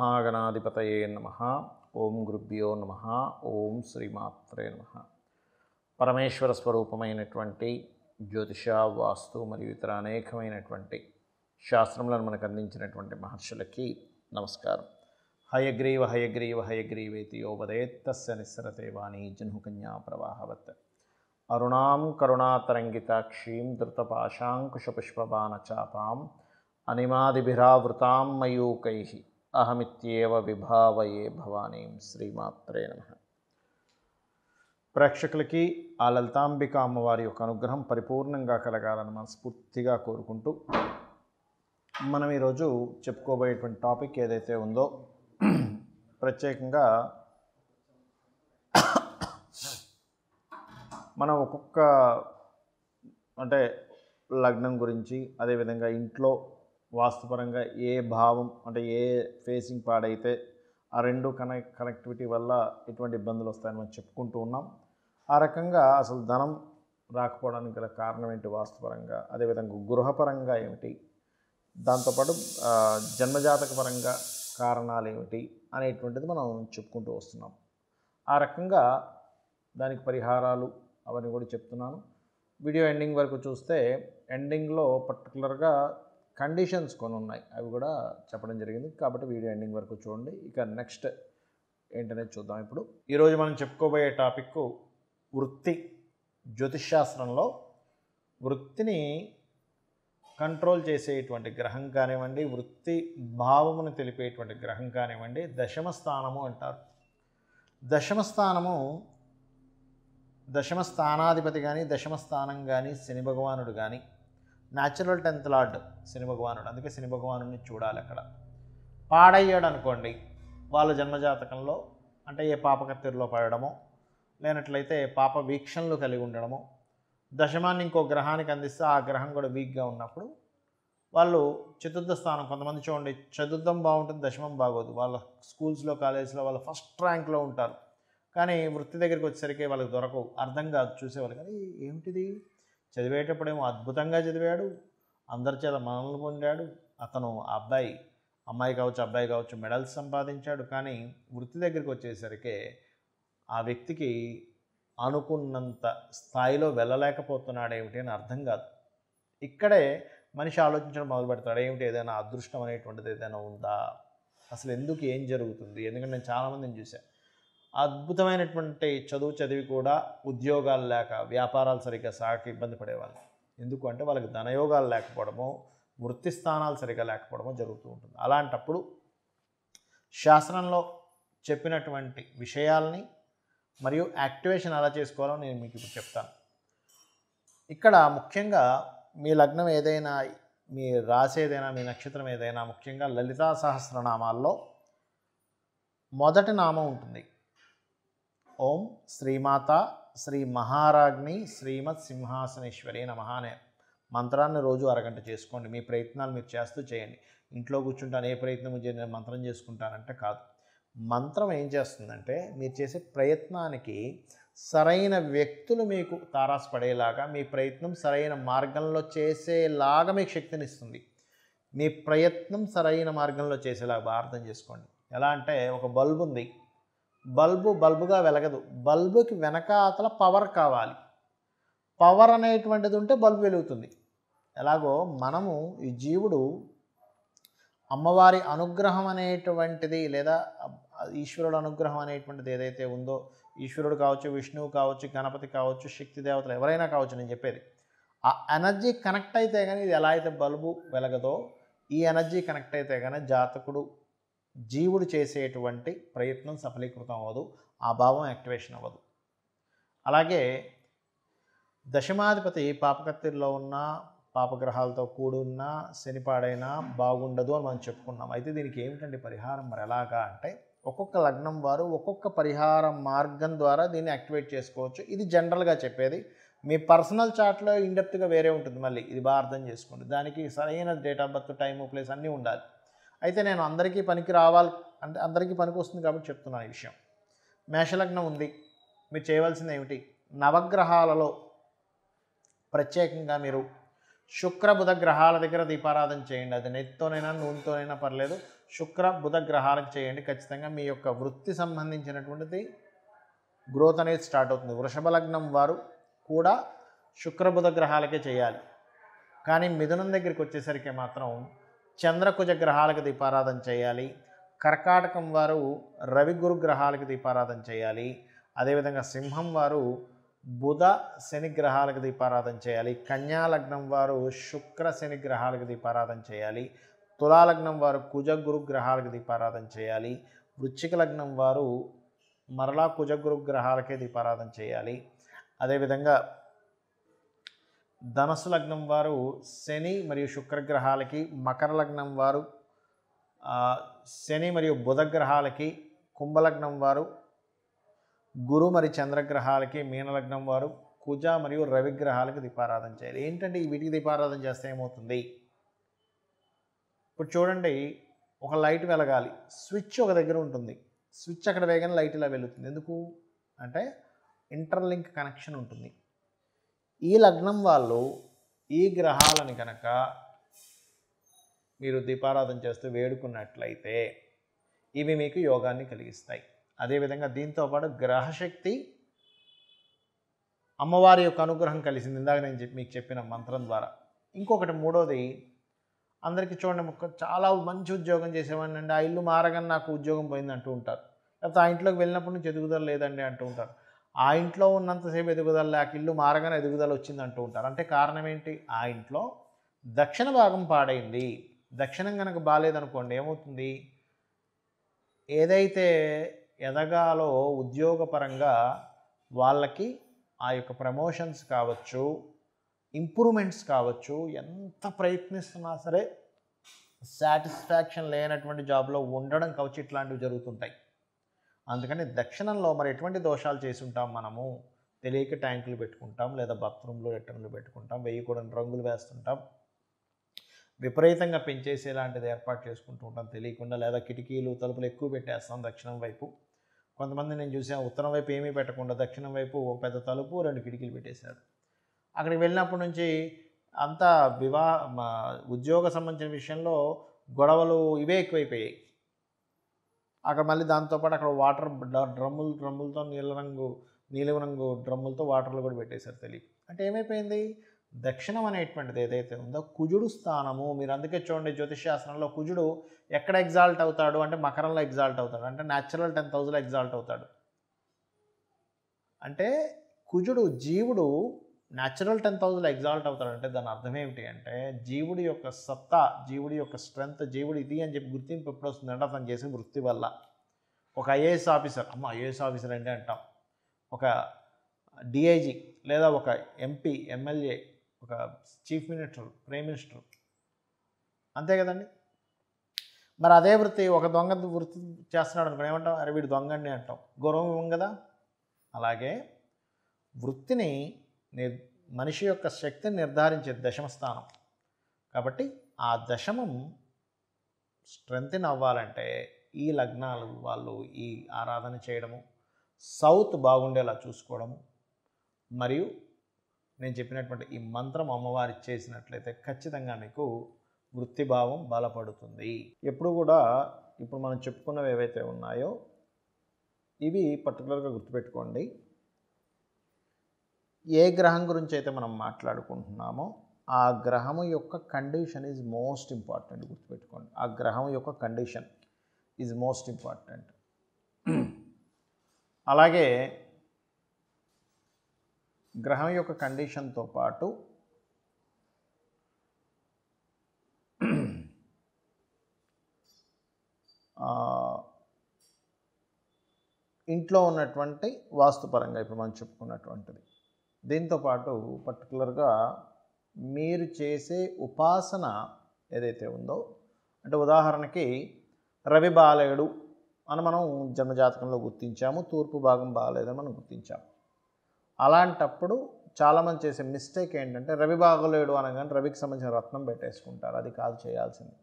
మహాగణాధిపతయే నమః. ఓం గురుభ్యో నమః. ఓం శ్రీమాత్రే నమః. పరమేశ్వర స్వరూపమైనటువంటి జ్యోతిష, వాస్తు మరియు ఇతర అనేకమైనటువంటి శాస్త్రములను మనకు అందించినటువంటి మహర్షులకి నమస్కారం. హయగ్రీవ హయగ్రీవ హయగ్రీవేతి యోపదేత్తస్య నిస్సరతే వాణి జహ్నుకన్యా ప్రవాహవత్. అరుణాం కరుణాతరంగితాక్షీం ధృతపాశాంకుశపుష్పబాణచాపాం అనిమాదిభిరావృతాం మయూకైః అహమిత్యేవ విభావయే భవానీం. శ్రీమాత్రే నమః. ప్రేక్షకులకి ఆ లలితాంబిక అమ్మవారి యొక్క అనుగ్రహం పరిపూర్ణంగా కలగాలని మనస్ఫూర్తిగా కోరుకుంటూ మనం ఈరోజు చెప్పుకోబోయేటువంటి టాపిక్ ఏదైతే ఉందో ప్రత్యేకంగా మనం ఒక్కొక్క లగ్నం గురించి, అదేవిధంగా ఇంట్లో వాస్తుపరంగా ఏ భావం ఏ ఫేసింగ్ పాడైతే ఆ రెండు కనెక్టివిటీ వల్ల ఎటువంటి ఇబ్బందులు వస్తాయని మనం చెప్పుకుంటూ ఉన్నాం. ఆ రకంగా అసలు ధనం రాకపోవడానికి గల కారణం ఏంటి వాస్తుపరంగా, అదేవిధంగా గృహపరంగా ఏమిటి, దాంతోపాటు జన్మజాతక పరంగా కారణాలు ఏమిటి అనేటువంటిది మనం చెప్పుకుంటూ వస్తున్నాం. ఆ రకంగా దానికి పరిహారాలు అవన్నీ కూడా చెప్తున్నాను. వీడియో ఎండింగ్ వరకు చూస్తే ఎండింగ్లో పర్టికులర్గా కండిషన్స్ కొన్ని ఉన్నాయి, అవి కూడా చెప్పడం జరిగింది. కాబట్టి వీడియో ఎండింగ్ వరకు చూడండి. ఇక నెక్స్ట్ ఏంటనేది చూద్దాం. ఇప్పుడు ఈరోజు మనం చెప్పుకోబోయే టాపిక్ వృత్తి. జ్యోతిష్శాస్త్రంలో వృత్తిని కంట్రోల్ చేసేటువంటి గ్రహం కానివ్వండి, వృత్తి భావమును తెలిపేటువంటి గ్రహం కానివ్వండి, దశమ స్థానము అంటారు. దశమ స్థానాధిపతి కానీ, దశమ స్థానం కానీ శని భగవానుడు కానీ, న్యాచురల్ 10th లార్డ్ శని భగవానుడు. అందుకే శని భగవానుడిని చూడాలి. అక్కడ పాడయ్యాడు అనుకోండి, వాళ్ళ జన్మజాతకంలో ఏ పాపకత్తిరిలో పడడమో, లేనట్లయితే పాప వీక్షణలు కలిగి ఉండడమో, దశమాన్ని ఇంకో గ్రహానికి అందిస్తే ఆ గ్రహం కూడా వీక్గా ఉన్నప్పుడు వాళ్ళు చతుర్థ స్థానం, కొంతమంది చూడండి చతుర్థం బాగుంటుంది, దశమం బాగోదు. వాళ్ళ స్కూల్స్లో, కాలేజీలో వాళ్ళు ఫస్ట్ ర్యాంక్లో ఉంటారు, కానీ వృత్తి దగ్గరికి వచ్చేసరికి వాళ్ళకి దొరకవు. అర్థం కాదు చూసేవాళ్ళు. కానీ ఏమిటిది, చదివేటప్పుడేమో అద్భుతంగా చదివాడు, అందరి చేత మనల్ని పొందాడు, అతను అమ్మాయి కావచ్చు, అబ్బాయి కావచ్చు మెడల్స్ సంపాదించాడు, కానీ వృత్తి దగ్గరికి వచ్చేసరికి ఆ వ్యక్తికి అనుకున్నంత స్థాయిలో వెళ్ళలేకపోతున్నాడు ఏమిటి అని అర్థం కాదు. ఇక్కడే మనిషి ఆలోచించడం మొదలు పెడతాడు. ఏమిటి, ఏదైనా అదృష్టం అనేటువంటిది ఏదైనా ఉందా, అసలు ఎందుకు, ఏం జరుగుతుంది? ఎందుకంటే నేను చాలామందిని చూశాను, అద్భుతమైనటువంటి చదువు చదివి కూడా ఉద్యోగాలు లేక, వ్యాపారాలు సరిగ్గా సాగక ఇబ్బంది పడేవాళ్ళు. ఎందుకు అంటే వాళ్ళకి ధనయోగాలు లేకపోవడమో, వృత్తి స్థానాలు సరిగ్గా లేకపోవడమో జరుగుతూ ఉంటుంది. అలాంటప్పుడు శాస్త్రంలో చెప్పినటువంటి విషయాల్ని మరియు యాక్టివేషన్ ఎలా చేసుకోవాలో నేను మీకు ఇప్పుడు చెప్తాను. ఇక్కడ ముఖ్యంగా మీ లగ్నం ఏదైనా, మీ రాశి ఏదైనా, మీ నక్షత్రం ఏదైనా, ముఖ్యంగా లలితా సహస్రనామాల్లో మొదటి నామం ఉంటుంది. ఓం శ్రీమాత శ్రీ మహారాజ్ని శ్రీమత్ సింహాసనేశ్వరి నమః అనే మంత్రాన్ని రోజు అరగంట చేసుకోండి. మీ ప్రయత్నాలు మీరు చేస్తూ చేయండి. ఇంట్లో కూర్చుంటాను, ఏ ప్రయత్నం నేను మంత్రం చేసుకుంటానంటే కాదు. మంత్రం ఏం చేస్తుందంటే మీరు చేసే ప్రయత్నానికి సరైన వ్యక్తులు మీకు తారాసపడేలాగా, మీ ప్రయత్నం సరైన మార్గంలో చేసేలాగా మీకు శక్తిని ఇస్తుంది. మీ ప్రయత్నం సరైన మార్గంలో చేసేలాగా అర్థం చేసుకోండి. ఎలా అంటే ఒక బల్బు ఉంది, బల్బుగా వెలగదు. బల్బుకి వెనకాతల పవర్ కావాలి. పవర్ అనేటువంటిది ఉంటే బల్బు వెలుగుతుంది. ఎలాగో మనము ఈ జీవుడు అమ్మవారి అనుగ్రహం అనేటువంటిది, లేదా ఈశ్వరుడు అనుగ్రహం అనేటువంటిది ఏదైతే ఉందో, ఈశ్వరుడు కావచ్చు, విష్ణువు కావచ్చు, గణపతి కావచ్చు, శక్తి దేవతలు ఎవరైనా కావచ్చు, నేను చెప్పేది ఆ ఎనర్జీ కనెక్ట్ అయితే కానీ, ఇది ఎలా అయితే బల్బు వెలగదో, ఈ ఎనర్జీ కనెక్ట్ అయితే కానీ జీవుడు చేసేటువంటి ప్రయత్నం సఫలీకృతం అవ్వదు, ఆ భావం యాక్టివేషన్ అవ్వదు. అలాగే దశమాధిపతి పాపకత్తిరిలో ఉన్న, పాపగ్రహాలతో కూడున్న, శనిపాడైనా బాగుండదు అని మనం చెప్పుకున్నాం. అయితే దీనికి ఏమిటండి పరిహారం? మరి ఎలాగా అంటే ఒక్కొక్క లగ్నం వారు ఒక్కొక్క పరిహార మార్గం ద్వారా దీన్ని యాక్టివేట్ చేసుకోవచ్చు. ఇది జనరల్గా చెప్పేది. మీ పర్సనల్ చార్ట్లో ఇన్డెప్త్గా వేరే ఉంటుంది. మళ్ళీ ఇది బాగా అర్థం చేసుకోండి. దానికి సరైన date of birth, time, place అన్నీ ఉండాలి. అయితే నేను అందరికీ పనికి రావాలి అంటే అందరికీ పనికి వస్తుంది కాబట్టి చెప్తున్నాను ఈ విషయం. మేషలగ్నం ఉంది, మీరు చేయవలసింది ఏమిటి, నవగ్రహాలలో ప్రత్యేకంగా మీరు శుక్ర బుధ గ్రహాల దగ్గర దీపారాధన చేయండి. అది నెయ్యితోనైనా నూనెతోనైనా పర్లేదు. శుక్ర బుధ గ్రహాలకు చేయండి. ఖచ్చితంగా మీ యొక్క వృత్తి సంబంధించినటువంటిది గ్రోత్ అనేది స్టార్ట్ అవుతుంది. వృషభ లగ్నం వారు కూడా శుక్ర బుధ గ్రహాలకే చేయాలి. కానీ మిథునం దగ్గరికి వచ్చేసరికి మాత్రం చంద్రకుజ గ్రహాలకు దీపారాధన చేయాలి. కర్కాటకం వారు రవి గురు గ్రహాలకు దీపారాధన చేయాలి. అదేవిధంగా సింహం వారు బుధ శని గ్రహాలకు దీపారాధన చేయాలి. కన్యా లగ్నం వారు శుక్ర శని గ్రహాలకు దీపారాధన చేయాలి. తులాలగ్నం వారు కుజ గురు గ్రహాలకు దీపారాధన చేయాలి. వృశ్చిక లగ్నం వారు మరలా కుజ గురు గ్రహాలకే దీపారాధన చేయాలి. అదేవిధంగా ధనస్సు లగ్నం వారు శని మరియు శుక్రగ్రహాలకి, మకర లగ్నం వారు శని మరియు బుధ గ్రహాలకి, కుంభలగ్నం వారు గురు మరియు చంద్రగ్రహాలకి, మీనలగ్నం వారు కుజ మరియు రవిగ్రహాలకి దీపారాధన చేయాలి. ఏంటంటే వీటికి దీపారాధన చేస్తే ఏమవుతుంది? ఇప్పుడు చూడండి, ఒక లైట్ వెలగాలి, స్విచ్ ఒక దగ్గర ఉంటుంది. స్విచ్ అక్కడ వేగానే లైట్ ఇలా వెలుగుతుంది. ఎందుకు అంటే ఇంటర్లింక్ కనెక్షన్ ఉంటుంది. ఈ లగ్నం వాళ్ళు ఈ గ్రహాలను కనుక మీరు దీపారాధన చేస్తూ వేడుకున్నట్లయితే ఇవి మీకు యోగాన్ని కలిగిస్తాయి. అదేవిధంగా దీంతోపాటు గ్రహశక్తి, అమ్మవారి యొక్క అనుగ్రహం కలిసింది ఇందాక నేను మీకు చెప్పిన మంత్రం ద్వారా. ఇంకొకటి మూడోది, అందరికీ చూడండి, చాలా మంచి ఉద్యోగం చేసేవాడిని అండి, ఆ ఇల్లు మారగానే నాకు ఉద్యోగం పోయింది అంటూ ఉంటారు. లేకపోతే ఆ ఇంట్లోకి వెళ్ళినప్పటి నుంచి ఎదుగుదల లేదండి అంటూ ఉంటారు. ఆ ఇంట్లో ఉన్నంతసేపు ఎదుగుదల లేక ఇల్లు మారగానే ఎదుగుదల వచ్చింది అంటూ ఉంటారు. అంటే కారణం ఏంటి? ఆ ఇంట్లో దక్షిణ భాగం పాడైంది. దక్షిణం కనుక బాగాలేదనుకోండి ఏమవుతుంది? ఏదైతే ఎదగాలో ఉద్యోగపరంగా వాళ్ళకి ఆ యొక్క ప్రమోషన్స్ కావచ్చు, ఇంప్రూవ్మెంట్స్ కావచ్చు, ఎంత ప్రయత్నిస్తున్నా సరే సాటిస్ఫాక్షన్ లేనటువంటి జాబ్లో ఉండడం కావచ్చు, ఇట్లాంటివి జరుగుతుంటాయి. అందుకని దక్షిణంలో మరి ఎటువంటి దోషాలు చేసి ఉంటాం మనము? తెలియక ట్యాంకులు పెట్టుకుంటాం, లేదా బాత్రూంలో ఎట్టన్లు పెట్టుకుంటాం, వేయకూడని రంగులు వేస్తుంటాం, విపరీతంగా పెంచేసేలాంటిది ఏర్పాటు చేసుకుంటూ ఉంటాం తెలియకుండా, లేదా కిటికీలు తలుపులు ఎక్కువ పెట్టేస్తాం దక్షిణం వైపు. కొంతమంది నేను చూసాను ఉత్తరం వైపు ఏమీ పెట్టకుండా దక్షిణం వైపు ఒక పెద్ద తలుపు, 2 కిటికీలు పెట్టేశారు. అక్కడికి వెళ్ళినప్పటి నుంచి అంతా ఉద్యోగ సంబంధించిన విషయంలో గొడవలు ఇవే ఎక్కువైపోయాయి. అక్కడ మళ్ళీ దాంతోపాటు అక్కడ వాటర్ డ్రమ్ములతో నీలం రంగు డ్రమ్ములతో వాటర్లు కూడా పెట్టేశారు తెలియక. అంటే ఏమైపోయింది? దక్షిణం అనేటువంటిది ఏదైతే ఉందో కుజుడు స్థానము. మీరు అందుకే చూడండి, జ్యోతిష్ శాస్త్రంలో కుజుడు ఎక్కడ ఎగ్జాల్ట్ అవుతాడు అంటే మకరంలో ఎగ్జాల్ట్ అవుతాడు. అంటే న్యాచురల్ 10,000 ఎగ్జాల్ట్ అవుతాడు. అంటే కుజుడు జీవుడు న్యాచురల్ 10,000 ఎగ్జాల్ట్ అవుతాడు. అంటే దాని అర్థం ఏమిటి అంటే జీవుడి యొక్క సత్తా, జీవుడి యొక్క స్ట్రెంగ్త్, జీవుడు ఇది అని చెప్పి గుర్తింపు ఎప్పుడు వస్తుందంటే అతను చేసే వృత్తి వల్ల. ఒక ఐఏఎస్ ఆఫీసర్, ఐఏఎస్ ఆఫీసర్ అంటే అంటాం, ఒక డిఐజీ లేదా ఒక ఎంపీ, ఎమ్మెల్యే, ఒక చీఫ్ మినిస్టర్, ప్రైమ్ మినిస్టర్, అంతే కదండి. మరి అదే వృత్తి ఒక దొంగ వృత్తి చేస్తున్నాడు అనుకో ఏమంటాం? అరే వీడు దొంగండి అంటాం, గౌరవం ఇవ్వం కదా. అలాగే వృత్తిని మనిషి యొక్క శక్తిని నిర్ధారించే దశమ స్థానం. కాబట్టి ఆ దశమం స్ట్రెంగ్త్ అవ్వాలంటే ఈ లగ్నాలు వాళ్ళు ఈ ఆరాధన చేయడము, సౌత్ బాగుండేలా చూసుకోవడము, మరియు నేను చెప్పినటువంటి ఈ మంత్రం అమ్మవారి చేసినట్లయితే ఖచ్చితంగా మీకు వృత్తిభావం బలపడుతుంది. ఎప్పుడు కూడా ఇప్పుడు మనం చెప్పుకున్నవి ఏవైతే ఉన్నాయో ఇవి పర్టికులర్గా గుర్తుపెట్టుకోండి. ఏ గ్రహం గురించి అయితే మనం మాట్లాడుకుంటున్నామో ఆ గ్రహము యొక్క కండిషన్ ఈజ్ మోస్ట్ ఇంపార్టెంట్. గుర్తుపెట్టుకోండి, ఆ గ్రహం యొక్క కండిషన్ ఈజ్ మోస్ట్ ఇంపార్టెంట్. అలాగే గ్రహం యొక్క కండిషన్తో పాటు ఇంట్లో ఉన్నటువంటి వాస్తుపరంగా ఇప్పుడు మనం చెప్పుకున్నటువంటిది, దీంతోపాటు పర్టికులర్గా మీరు చేసే ఉపాసన ఏదైతే ఉందో, అంటే ఉదాహరణకి రవి బాలేడు అని మనం జన్మజాతకంలో గుర్తించాము, తూర్పు భాగం బాగాలేదని మనం గుర్తించాము. అలాంటప్పుడు చాలామంది చేసే మిస్టేక్ ఏంటంటే రవి బాగోలేడు అనగానే రవికి సంబంధించిన రత్నం పెట్టేసుకుంటారు. అది కాదు చేయాల్సింది.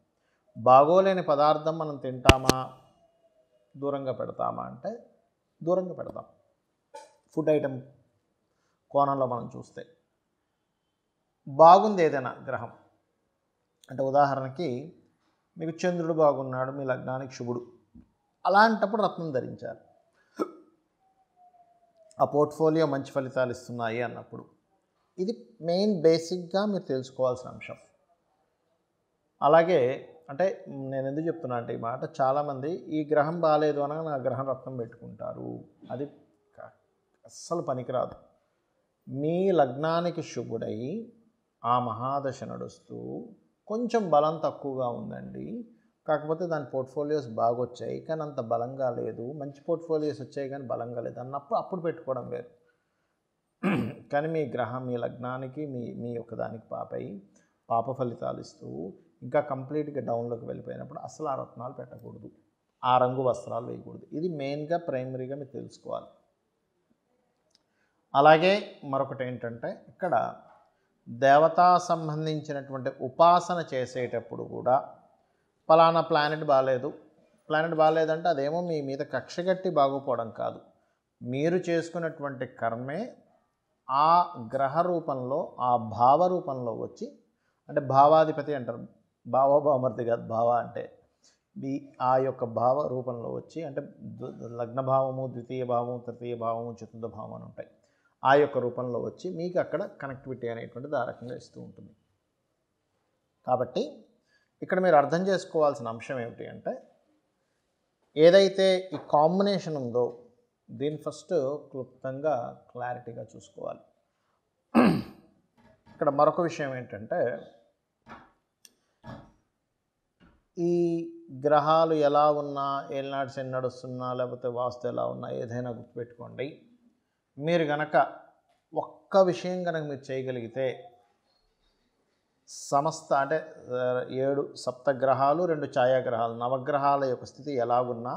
బాగోలేని పదార్థం మనం తింటామా, దూరంగా పెడతామా అంటే దూరంగా పెడతాం. ఫుడ్ ఐటెం కోణంలో మనం చూస్తే బాగుంది ఏదైనా గ్రహం, అంటే ఉదాహరణకి మీకు చంద్రుడు బాగున్నాడు, మీ లగ్నానికి శుభుడు, అలాంటప్పుడు రత్నం ధరించాలి. ఆ పోర్ట్ఫోలియో మంచి ఫలితాలు ఇస్తున్నాయి అన్నప్పుడు ఇది మెయిన్ బేసిక్గా మీరు తెలుసుకోవాల్సిన అంశం. అలాగే అంటే నేను ఎందుకు చెప్తున్నా అంటే ఈ మాట, చాలామంది ఈ గ్రహం బాగాలేదు అనగా నా గ్రహం రత్నం పెట్టుకుంటారు. అది అస్సలు పనికిరాదు. మీ లగ్నానికి శుభుడై ఆ మహాదశ నడుస్తూ కొంచెం బలం తక్కువగా ఉందండి, కాకపోతే దాని పోర్ట్ఫోలియోస్ బాగా వచ్చాయి కానీ అంత బలంగా లేదు, మంచి పోర్ట్ఫోలియోస్ వచ్చాయి కానీ బలంగా లేదు అన్నప్పుడు అప్పుడు పెట్టుకోవడం వేరు. కానీ మీ గ్రహం మీ లగ్నానికి మీ యొక్క దానికి పాప ఫలితాలు ఇస్తూ ఇంకా కంప్లీట్గా డౌన్లోకి వెళ్ళిపోయినప్పుడు అసలు ఆ రత్నాలు పెట్టకూడదు, ఆ రంగు వస్త్రాలు వేయకూడదు. ఇది మెయిన్గా ప్రైమరీగా మీరు తెలుసుకోవాలి. అలాగే మరొకటి ఏంటంటే, ఇక్కడ దేవతా సంబంధించినటువంటి ఉపాసన చేసేటప్పుడు కూడా పలానా ప్లానెట్ బాగాలేదంటే అదేమో మీ మీద కక్షగట్టి బాగుపోవడం కాదు, మీరు చేసుకున్నటువంటి కర్మే ఆ గ్రహ రూపంలో ఆ భావ రూపంలో వచ్చి, అంటే భావాధిపతి అంటారు, భావోభావమర్తి కాదు, భావ అంటే ఆ యొక్క భావ రూపంలో వచ్చి, అంటే లగ్న భావము, ద్వితీయ భావము, తృతీయ భావము, చతుర్థ భావం అని ఉంటాయి, ఆ యొక్క రూపంలో వచ్చి మీకు అక్కడ కనెక్టివిటీ అనేటువంటిది ఆ రకంగా ఇస్తూ ఉంటుంది. కాబట్టి ఇక్కడ మీరు అర్థం చేసుకోవాల్సిన అంశం ఏమిటి అంటే, ఏదైతే ఈ కాంబినేషన్ ఉందో దీన్ని ఫస్ట్ క్లుప్తంగా క్లారిటీగా చూసుకోవాలి. ఇక్కడ మరొక విషయం ఏంటంటే, ఈ గ్రహాలు ఎలా ఉన్నా, ఏలినాటి శని నడుస్తున్నా, లేకపోతే వాస్తు ఎలా ఉన్నా, ఏదైనా గుర్తుపెట్టుకోండి, మీరు గనక ఒక్క విషయం కనుక మీరు చేయగలిగితే, సమస్త అంటే 7 సప్తగ్రహాలు 2 ఛాయాగ్రహాలు నవగ్రహాల యొక్క స్థితి ఎలాగున్నా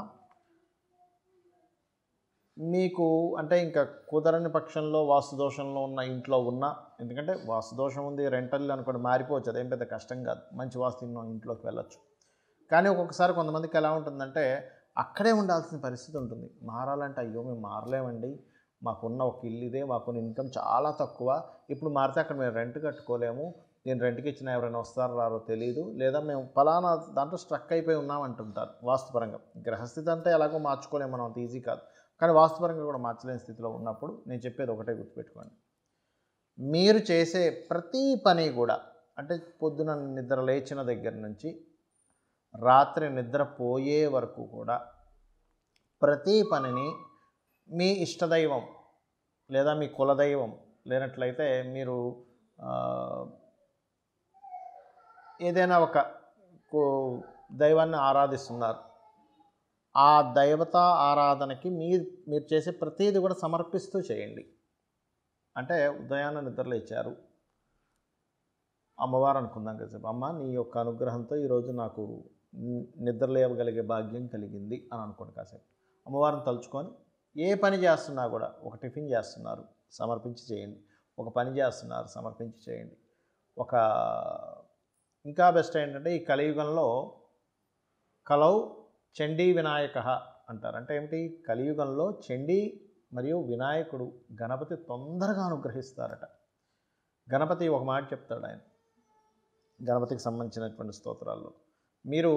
మీకు, అంటే ఇంకా కుదరని పక్షంలో వాస్తుదోషంలో ఉన్న ఇంట్లో ఉన్న, ఎందుకంటే వాస్తుదోషం ఉంది రెంటల్ అనుకోండి మారిపోవచ్చు, అదేం పెద్ద కష్టం కాదు, మంచి వాస్తు ఇంట్లోకి వెళ్ళచ్చు. కానీ ఒక్కొక్కసారి కొంతమందికి ఎలా ఉంటుందంటే అక్కడే ఉండాల్సిన పరిస్థితి ఉంటుంది. మారాలంటే అయ్యో మేము మారలేమండి, మాకున్న ఒక ఇల్లు ఇదే, మాకున్న ఇన్కమ్ చాలా తక్కువ, ఇప్పుడు మారితే అక్కడ మేము రెంట్ కట్టుకోలేము, నేను రెంట్కి ఇచ్చిన ఎవరైనా వస్తారో రారో తెలియదు, లేదా మేము ఫలానా దాంట్లో స్ట్రక్ అయిపోయి ఉన్నామంటుంటారు వాస్తుపరంగా. గ్రహస్థితి అంటే ఎలాగో మార్చుకోలేము మనం, అంత ఈజీ కాదు, కానీ వాస్తుపరంగా కూడా మార్చలేని స్థితిలో ఉన్నప్పుడు నేను చెప్పేది ఒకటే గుర్తుపెట్టుకోండి, మీరు చేసే ప్రతి పని కూడా, అంటే పొద్దున నిద్ర లేచిన దగ్గర నుంచి రాత్రి నిద్రపోయే వరకు కూడా ప్రతి పనిని మీ ఇష్టదైవం లేదా మీ కులదైవం, లేనట్లయితే మీరు ఏదైనా ఒక దైవాన్ని ఆరాధిస్తున్నారు, ఆ దైవతా ఆరాధనకి మీరు చేసే ప్రతిదీ కూడా సమర్పిస్తూ చేయండి. అంటే ఉదయాన్నే నిద్రలేచారు, అమ్మవారు అనుకుందాం కదా, అమ్మ నీ యొక్క అనుగ్రహంతో ఈరోజు నాకు నిద్రలేవగలిగే భాగ్యం కలిగింది అని అనుకోండి. కాసేపు అమ్మవారిని తలుచుకొని ఏ పని చేస్తున్నా కూడా, ఒక టిఫిన్ చేస్తున్నారు సమర్పించి చేయండి, ఒక పని చేస్తున్నారు సమర్పించి చేయండి. ఇంకా బెస్ట్ ఏంటంటే, ఈ కలియుగంలో కలౌ చండీ వినాయక అంటారు. అంటే ఏమిటి? కలియుగంలో చండీ మరియు వినాయకుడు గణపతి తొందరగా అనుగ్రహిస్తారట. గణపతి ఒక మాట చెప్తాడు ఆయన, గణపతికి సంబంధించినటువంటి స్తోత్రాల్లో, మీరు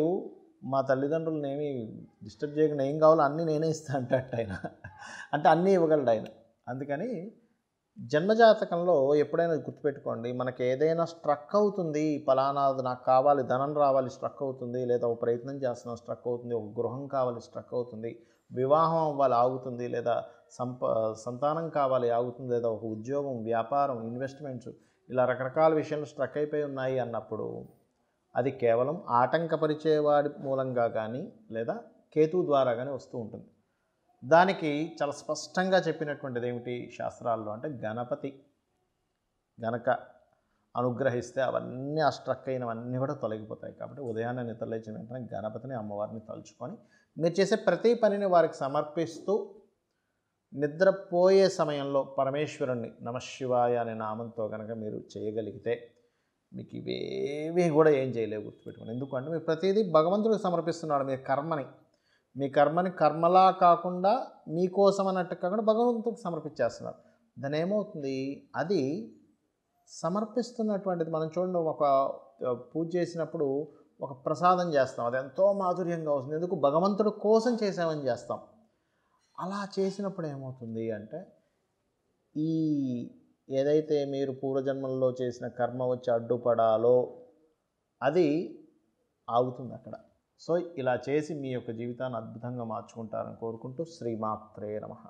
మా తల్లిదండ్రులను ఏమీ డిస్టర్బ్ చేయకుండా ఏం కావాలో అన్నీ నేనే ఇస్తా అంటట ఆయన. అంటే అన్నీ ఇవ్వగలడు ఆయన. అందుకని జన్మజాతకంలో ఎప్పుడైనా గుర్తుపెట్టుకోండి, మనకి ఏదైనా స్ట్రక్ అవుతుంది, ఫలానాది నాకు కావాలి, ధనం రావాలి స్ట్రక్ అవుతుంది, లేదా ఒక ప్రయత్నం చేస్తున్నాం స్ట్రక్ అవుతుంది, ఒక గృహం కావాలి స్ట్రక్ అవుతుంది, వివాహం అవ్వాలి ఆగుతుంది, లేదా సంతానం కావాలి ఆగుతుంది, లేదా ఒక ఉద్యోగం, వ్యాపారం, ఇన్వెస్ట్మెంట్స్, ఇలా రకరకాల విషయాలు స్ట్రక్ అయిపోయి ఉన్నాయి అన్నప్పుడు అది కేవలం ఆటంకపరిచేవాడి మూలంగా కానీ లేదా కేతువు ద్వారా కానీ వస్తూ ఉంటుంది. దానికి చాలా స్పష్టంగా చెప్పినటువంటిది ఏమిటి శాస్త్రాల్లో అంటే, గణపతి గనక అనుగ్రహిస్తే అవన్నీ ఆ స్ట్రక్ అయినవన్నీ కూడా తొలగిపోతాయి. కాబట్టి ఉదయాన్నే నిద్రలేచిన వెంటనే గణపతిని, అమ్మవారిని తలుచుకొని మీరు చేసే ప్రతి పనిని వారికి సమర్పిస్తూ నిద్రపోయే సమయంలో పరమేశ్వరుణ్ణి నమశివాయ అనే నామంతో కనుక మీరు చేయగలిగితే మీకు ఇవేవి కూడా ఏం చేయలేవు, గుర్తుపెట్టుకోండి. ఎందుకంటే మీరు ప్రతిదీ భగవంతుడికి సమర్పిస్తున్నాడు. మీ కర్మని కర్మలా కాకుండా మీకోసం అన్నట్టు కాకుండా భగవంతుడికి సమర్పించేస్తున్నారు. దాని ఏమవుతుంది, అది సమర్పిస్తున్నటువంటిది మనం చూడండి, ఒక పూజ చేసినప్పుడు ఒక ప్రసాదం చేస్తాం, అది ఎంతో మాధుర్యంగా వస్తుంది. ఎందుకు? భగవంతుడి కోసం చేసామని చేస్తాం. అలా చేసినప్పుడు ఏమవుతుంది అంటే, ఈ ఏదైతే మీరు పూర్వజన్మల్లో చేసిన కర్మ వచ్చి అడ్డుపడాలో అది ఆగుతుంది అక్కడ. సో ఇలా చేసి మీ యొక్క జీవితాన్ని అద్భుతంగా మార్చుకుంటారని కోరుకుంటూ శ్రీమాత్రే నమః.